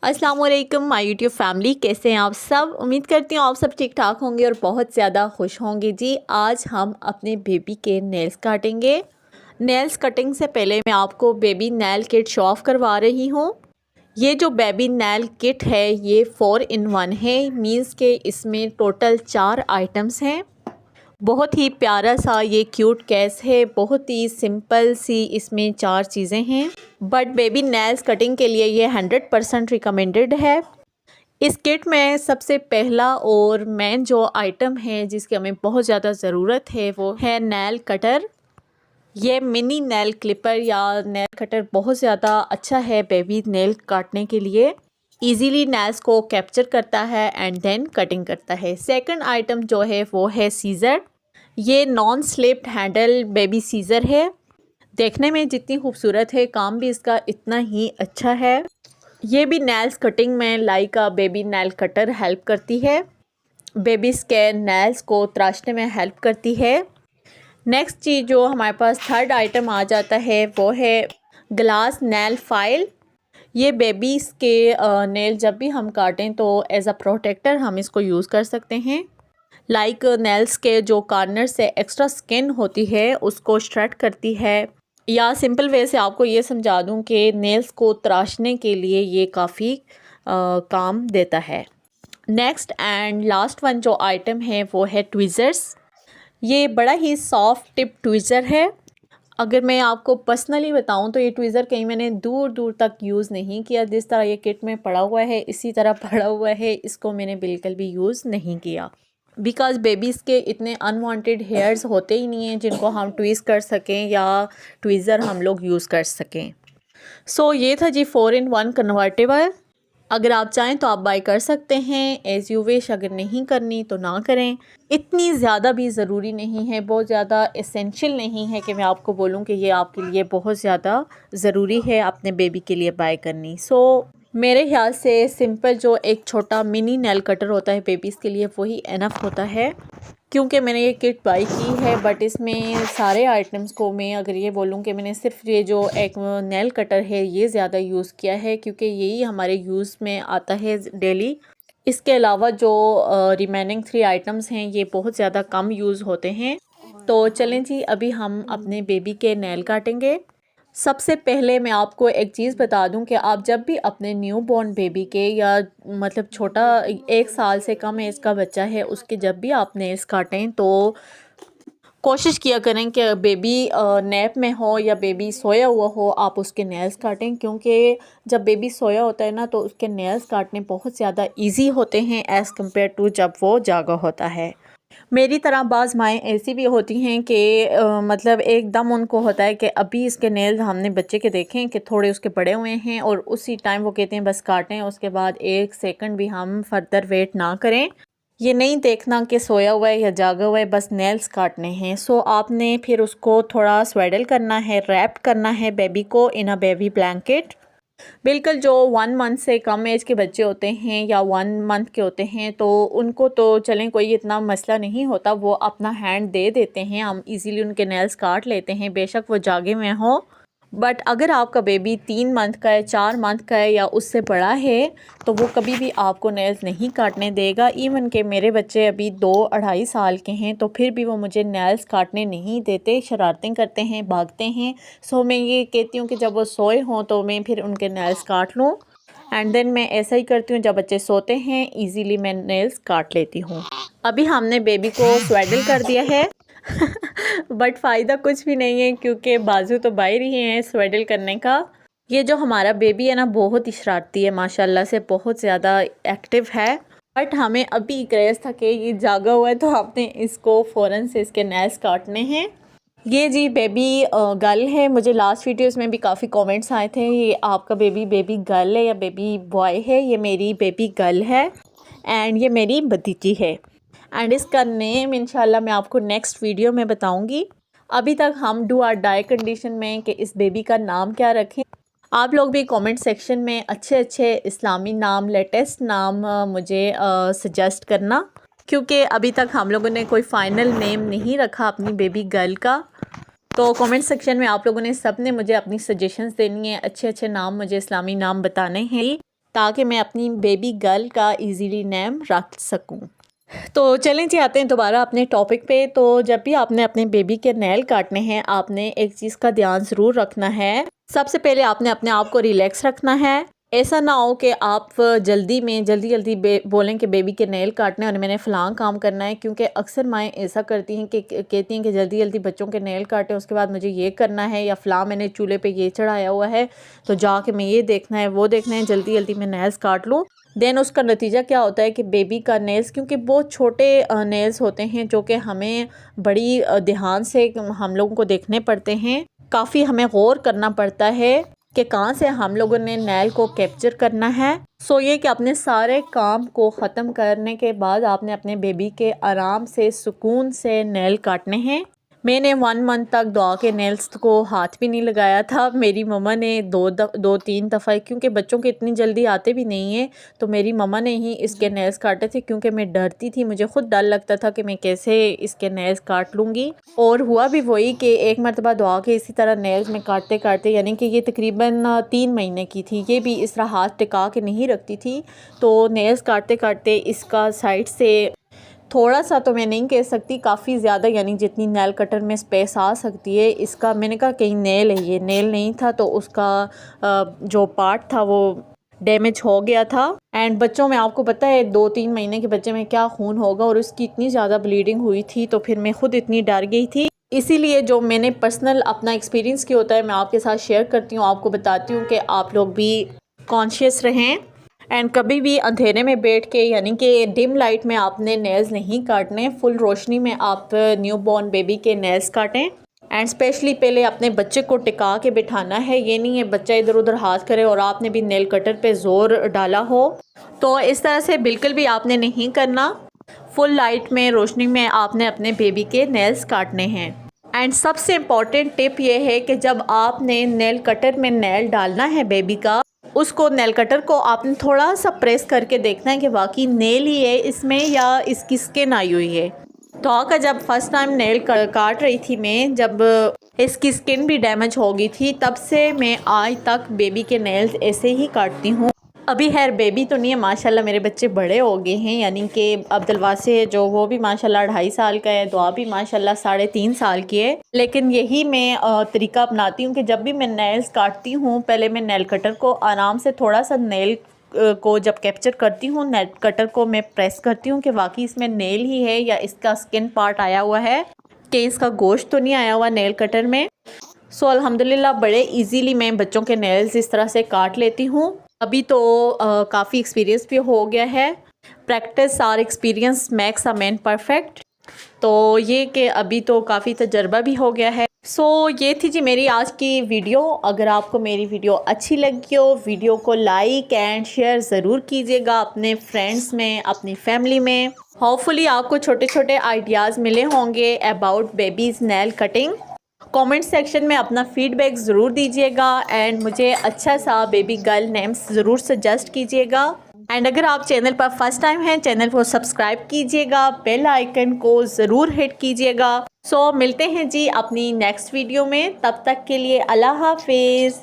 अस्सलाम वालेकुम my YouTube family, कैसे हैं आप सब। उम्मीद करती हूँ आप सब ठीक ठाक होंगे और बहुत ज़्यादा खुश होंगे। जी आज हम अपने बेबी के नेल्स काटेंगे। नेल्स कटिंग से पहले मैं आपको baby nail kit show off करवा रही हूँ। ये जो बेबी नेल किट है ये 4 in 1 है, मीन्स के इसमें टोटल 4 आइटम्स हैं। बहुत ही प्यारा सा ये क्यूट केस है, बहुत ही सिंपल सी इसमें 4 चीज़ें हैं, बट बेबी नेल्स कटिंग के लिए ये 100% रिकमेंडेड है। इस किट में सबसे पहला और मेन जो आइटम है जिसकी हमें बहुत ज़्यादा ज़रूरत है वो है नेल कटर। ये मिनी नेल क्लिपर या नेल कटर बहुत ज़्यादा अच्छा है बेबी नेल काटने के लिए। इजीली नेल्स को कैप्चर करता है एंड देन कटिंग करता है। सेकंड आइटम जो है वो है सीज़र। ये non slipped handle baby scissor है। देखने में जितनी खूबसूरत है काम भी इसका इतना ही अच्छा है। ये भी नेल्स कटिंग में like a baby nail cutter help करती है। बेबीज़ के नेल्स को तराशने में हेल्प करती है। नेक्स्ट चीज़ जो हमारे पास थर्ड आइटम आ जाता है वो है ग्लास नेल फाइल। ये बेबीज़ के नेल जब भी हम काटें तो एज अ प्रोटेक्टर हम इसको यूज़ कर सकते हैं। लाइक नेल्स के जो कॉर्नर से एक्स्ट्रा स्किन होती है उसको श्रेड करती है, या सिंपल वे से आपको ये समझा दूं कि नेल्स को तराशने के लिए ये काफ़ी काम देता है। नेक्स्ट एंड लास्ट वन जो आइटम है वो है ट्विज़र्स। ये बड़ा ही सॉफ्ट टिप ट्विज़र है। अगर मैं आपको पर्सनली बताऊं तो ये ट्विज़र कहीं मैंने दूर दूर तक यूज़ नहीं किया। जिस तरह ये किट में पड़ा हुआ है इसी तरह पड़ा हुआ है, इसको मैंने बिल्कुल भी यूज़ नहीं किया। बिकॉज़ बेबीज़ के इतने अनवांटेड हेयर्स होते ही नहीं हैं जिनको हम ट्विस्ट कर सकें या ट्विज़र हम लोग यूज़ कर सकें। सो ये था जी 4 in 1 कन्वर्टेबल। अगर आप चाहें तो आप बाय कर सकते हैं, एज़ यू विश। अगर नहीं करनी तो ना करें। इतनी ज़्यादा भी ज़रूरी नहीं है, बहुत ज़्यादा एसेंशियल नहीं है कि मैं आपको बोलूं कि ये आपके लिए बहुत ज़्यादा ज़रूरी है अपने बेबी के लिए बाय करनी। मेरे ख्याल से सिंपल जो एक छोटा मिनी नेल कटर होता है बेबीज़ के लिए वही इनफ होता है। क्योंकि मैंने ये किट बाई की है बट इसमें सारे आइटम्स को मैं अगर ये बोलूँ कि मैंने सिर्फ ये जो एक नेल कटर है ये ज़्यादा यूज़ किया है क्योंकि यही हमारे यूज़ में आता है डेली। इसके अलावा जो रिमेनिंग 3 आइटम्स हैं ये बहुत ज़्यादा कम यूज़ होते हैं। तो चलें जी अभी हम अपने बेबी के नेल काटेंगे। सबसे पहले मैं आपको एक चीज़ बता दूं कि आप जब भी अपने न्यू बॉर्न बेबी के या मतलब छोटा 1 साल से कम एज का बच्चा है उसके जब भी आप नेल्स काटें तो कोशिश किया करें कि बेबी नैप में हो या बेबी सोया हुआ हो आप उसके नेल्स काटें। क्योंकि जब बेबी सोया होता है ना तो उसके नेल्स काटने बहुत ज़्यादा ईजी होते हैं एज़ कम्पेयर टू जब वो जागा होता है। मेरी तरह बाज़ माएँ ऐसी भी होती हैं कि मतलब एकदम उनको होता है कि अभी इसके नेल्स हमने बच्चे के देखें कि थोड़े उसके बड़े हुए हैं और उसी टाइम वो कहते हैं बस काटें, उसके बाद 1 सेकंड भी हम फर्दर वेट ना करें। ये नहीं देखना कि सोया हुआ है या जागा हुआ है, बस नेल्स काटने हैं। आपने फिर उसको थोड़ा स्वेडल करना है, रैप करना है बेबी को इन अ बेबी ब्लैंकेट। बिल्कुल जो 1 मंथ से कम एज के बच्चे होते हैं या 1 मंथ के होते हैं तो उनको तो चलें कोई इतना मसला नहीं होता, वो अपना हैंड दे देते हैं, हम इजीली उनके नेल्स काट लेते हैं बेशक वो जागे में हो। बट अगर आपका बेबी 3 मंथ का है, 4 मंथ का है या उससे बड़ा है तो वो कभी भी आपको नेल्स नहीं काटने देगा। इवन के मेरे बच्चे अभी 2-2.5 साल के हैं तो फिर भी वो मुझे नेल्स काटने नहीं देते, शरारतें करते हैं, भागते हैं। मैं ये कहती हूँ कि जब वो सोए हों तो मैं फिर उनके नेल्स काट लूँ एंड देन मैं ऐसा ही करती हूँ, जब बच्चे सोते हैं इजीली मैं नेल्स काट लेती हूँ। अभी हमने बेबी को स्वेडल कर दिया है बट फ़ायदा कुछ भी नहीं है क्योंकि बाजू तो बाहर ही हैं स्वेडल करने का। ये जो हमारा बेबी है ना बहुत ही शरारती है, माशाल्लाह से बहुत ज़्यादा एक्टिव है। बट हमें अभी क्रेज़ था कि ये जागा हुआ है तो आपने इसको फ़ौरन से इसके नेल्स काटने हैं। ये जी बेबी गर्ल है। मुझे लास्ट वीडियोस में भी काफ़ी कमेंट्स आए थे ये आपका बेबी गर्ल है या बेबी बॉय है। ये मेरी बेबी गर्ल है एंड ये मेरी भतीजी है एंड इसका नेम इंशाल्लाह मैं आपको नेक्स्ट वीडियो में बताऊंगी। अभी तक हम डू आर डाई कंडीशन में कि इस बेबी का नाम क्या रखें। आप लोग भी कमेंट सेक्शन में अच्छे अच्छे इस्लामी नाम, लेटेस्ट नाम मुझे सजेस्ट करना, क्योंकि अभी तक हम लोगों ने कोई फ़ाइनल नेम नहीं रखा अपनी बेबी गर्ल का। तो कमेंट सेक्शन में आप लोगों ने सब ने मुझे अपनी सजेशंस देनी है, अच्छे अच्छे नाम मुझे इस्लामी नाम बताने हैं। ताकि मैं अपनी बेबी गर्ल का इजीली नेम रख सकूं। तो चलें जी, आते हैं दोबारा अपने टॉपिक पे। तो जब भी आपने अपने बेबी के नेल काटने हैं, आपने एक चीज़ का ध्यान ज़रूर रखना है। सबसे पहले आपने अपने आप को रिलैक्स रखना है। ऐसा ना हो कि आप जल्दी बोलें कि बेबी के नेल काटने और मैंने फ़लाँ काम करना है, क्योंकि अक्सर माएँ ऐसा करती हैं कि कहती हैं कि जल्दी बच्चों के नेल काटें, उसके बाद मुझे ये करना है, या फ़लाँ मैंने चूल्हे पे ये चढ़ाया हुआ है तो जाके मैं ये देखना है वो देखना है, जल्दी मैं नेल्स काट लूँ। देन उसका नतीजा क्या होता है कि बेबी का नेल्स, क्योंकि बहुत छोटे नेल्स होते हैं जो कि हमें बड़ी ध्यान से हम लोगों को देखने पड़ते हैं, काफ़ी हमें गौर करना पड़ता है कि कहाँ से हम लोगों ने नेल को कैप्चर करना है। सो ये कि अपने सारे काम को ख़त्म करने के बाद आपने अपने बेबी के आराम से सुकून से नेल काटने हैं। मैंने 1 मंथ तक दुआ के नेल्स को हाथ भी नहीं लगाया था। मेरी मम्मा ने 2-3 दफ़ा, क्योंकि बच्चों के इतनी जल्दी आते भी नहीं हैं, तो मेरी मम्मा ने ही इसके नेल्स काटे थे, क्योंकि मैं डरती थी, मुझे ख़ुद डर लगता था कि मैं कैसे इसके नेल्स काट लूँगी। और हुआ भी वही कि एक मरतबा दुआ के इसी तरह नेल्स में काटते काटते, यानी कि ये तकरीबन 3 महीने की थी, ये भी इस तरह हाथ टिका के नहीं रखती थी, तो नेल्स काटते काटते इसका साइड से थोड़ा सा, तो मैं नहीं कह सकती काफ़ी ज़्यादा, यानी जितनी नेल कटर में स्पेस आ सकती है इसका, मैंने कहा कहीं नेल है, ये नेल नहीं था, तो उसका जो पार्ट था वो डैमेज हो गया था। एंड बच्चों में आपको पता है 2-3 महीने के बच्चे में क्या खून होगा, और उसकी इतनी ज़्यादा ब्लीडिंग हुई थी, तो फिर मैं खुद इतनी डर गई थी। इसीलिए जो मैंने पर्सनल अपना एक्सपीरियंस किया होता है मैं आपके साथ शेयर करती हूँ, आपको बताती हूँ कि आप लोग भी कॉन्शियस रहें। एंड कभी भी अंधेरे में बैठ के, यानी कि डिम लाइट में आपने नेल्स नहीं काटने, फुल रोशनी में आप न्यू बॉर्न बेबी के नेल्स काटें। एंड स्पेशली पहले अपने बच्चे को टिका के बिठाना है, ये नहीं है बच्चा इधर उधर हाथ करे और आपने भी नेल कटर पे ज़ोर डाला हो, तो इस तरह से बिल्कुल भी आपने नहीं करना। फुल लाइट में, रोशनी में आपने अपने बेबी के नेल्स काटने हैं। एंड सबसे इम्पॉर्टेंट टिप ये है कि जब आपने नेल कटर में नेल डालना है बेबी का, उसको नेल कटर को आपने थोड़ा सा प्रेस करके देखना है कि वाकई नेल ही है इसमें या इसकी स्किन आई हुई है। तो आका जब फर्स्ट टाइम नेल काट रही थी मैं, जब इसकी स्किन भी डैमेज हो गई थी, तब से मैं आज तक बेबी के नेल्स ऐसे ही काटती हूँ। अभी खैर बेबी तो नहीं है, माशाल्लाह मेरे बच्चे बड़े हो गए हैं, यानी कि अब्दुलवासे है जो, वो भी माशाल्लाह 2.5 साल का है, दुआ भी माशाल्लाह 3.5 साल की है। लेकिन यही मैं तरीका अपनाती हूँ कि जब भी मैं नेल्स काटती हूँ, पहले मैं नेल कटर को आराम से थोड़ा सा नेल को जब कैप्चर करती हूँ, नेल कटर को मैं प्रेस करती हूँ कि वाकई इसमें नेल ही है या इसका स्किन पार्ट आया हुआ है, कि इसका गोश्त तो नहीं आया हुआ नेल कटर में। सो अल्हम्दुलिल्लाह बड़े इजीली मैं बच्चों के नेल्स इस तरह से काट लेती हूँ। अभी तो काफ़ी एक्सपीरियंस भी हो गया है। प्रैक्टिस और experience makes a man perfect. तो ये कि अभी तो काफ़ी तजर्बा भी हो गया है। सो ये थी जी मेरी आज की वीडियो। अगर आपको मेरी वीडियो अच्छी लगी हो, वीडियो को लाइक एंड शेयर ज़रूर कीजिएगा अपने फ्रेंड्स में, अपनी फैमिली में। होपफुली आपको छोटे छोटे आइडियाज़ मिले होंगे about babies nail cutting. Comment section में अपना फीडबैक ज़रूर दीजिएगा एंड मुझे अच्छा सा बेबी गर्ल नेम्स ज़रूर सजेस्ट कीजिएगा। एंड अगर आप चैनल पर फर्स्ट टाइम हैं, चैनल को सब्सक्राइब कीजिएगा, बेल आइकन को ज़रूर हिट कीजिएगा। सो मिलते हैं जी अपनी नेक्स्ट वीडियो में, तब तक के लिए अल्लाह हाफिज़।